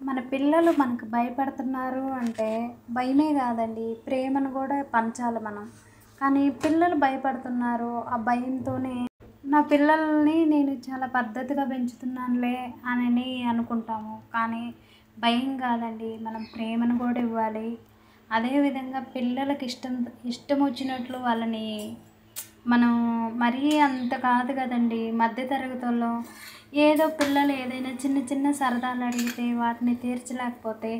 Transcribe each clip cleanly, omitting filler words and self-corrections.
మన పిల్లలు మనకు భయపడుతున్నారు అంటే భయమే కాదండి, ప్రేమను కూడా పంచాలి మనం. కానీ పిల్లలు భయపడుతున్నారు, ఆ భయంతోనే నా పిల్లల్ని నేను చాలా పద్ధతిగా పెంచుతున్నానులే అని అనుకుంటాము. కానీ భయం కాదండి, మనం ప్రేమను కూడా ఇవ్వాలి. అదేవిధంగా పిల్లలకి ఇష్టం వచ్చినట్లు వాళ్ళని మనం మరీ అంత కాదు కదండి. మధ్య తరగతుల్లో ఏదో పిల్లలు ఏదైనా చిన్న చిన్న సరదాలు అడిగితే వాటిని తీర్చలేకపోతే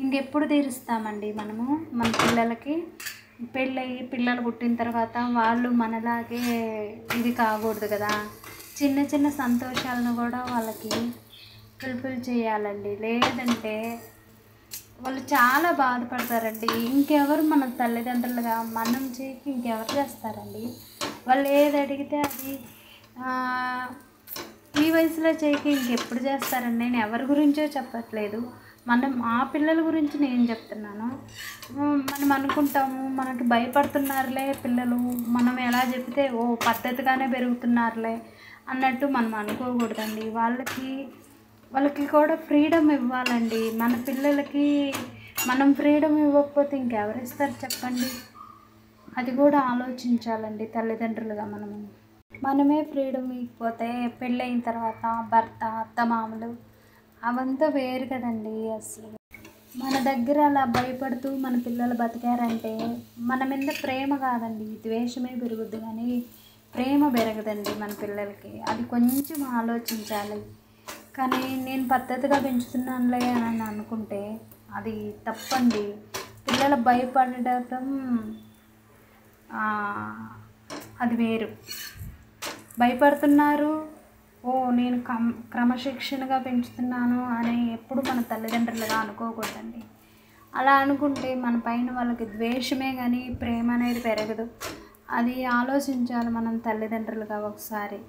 ఇంకెప్పుడు తీరుస్తామండి మనము మన పిల్లలకి? పెళ్ళయి పిల్లలు పుట్టిన తర్వాత వాళ్ళు మనలాగే ఇది కాకూడదు కదా. చిన్న చిన్న సంతోషాలను కూడా వాళ్ళకి ఫుల్ఫిల్ చేయాలండి. లేదంటే వాళ్ళు చాలా బాధపడతారండి. ఇంకెవరు మన తల్లిదండ్రులుగా మనం చేయక ఇంకెవరు చేస్తారండి? వాళ్ళు ఏది అడిగితే అది ఈ వయసులో చేయక ఇంకెప్పుడు చేస్తారండి? నేను ఎవరి గురించో చెప్పట్లేదు, ఆ పిల్లల గురించి నేను చెప్తున్నాను. మనం అనుకుంటాము మనకి భయపడుతున్నారులే పిల్లలు, మనం ఎలా చెప్తే ఓ పద్ధతిగానే పెరుగుతున్నారులే అన్నట్టు మనం అనుకోకూడదండి. వాళ్ళకి కూడా ఫ్రీడమ్ ఇవ్వాలండి. మన పిల్లలకి మనం ఫ్రీడమ్ ఇవ్వకపోతే ఇంకెవరు ఇస్తారు చెప్పండి? అది కూడా ఆలోచించాలండి తల్లిదండ్రులుగా మనమే ఫ్రీడమ్ ఇవ్వకపోతే పెళ్ళయిన తర్వాత భర్త, అత్తమామలు అవంతా వేరు కదండి. అసలు మన దగ్గర అలా భయపడుతూ మన పిల్లలు బతికారంటే మన మీద ప్రేమ కాదండి, ద్వేషమే పెరుగుద్ది కానీ ప్రేమ పెరగదండి మన పిల్లలకి. అది కొంచెం ఆలోచించాలి. కానీ నేను పద్ధతిగా పెంచుతున్నానులే అని అనుకుంటే అది తప్పండి. పిల్లలు భయపడటం అది వేరు. భయపడుతున్నారు, ఓ నేను క్రమశిక్షణగా పెంచుతున్నాను అని ఎప్పుడు మన తల్లిదండ్రులుగా అనుకోకూడదండి. అలా అనుకుంటే మన పైన వాళ్ళకి ద్వేషమే కానీ ప్రేమ అనేది పెరగదు. అది ఆలోచించాలి మనం తల్లిదండ్రులుగా ఒకసారి.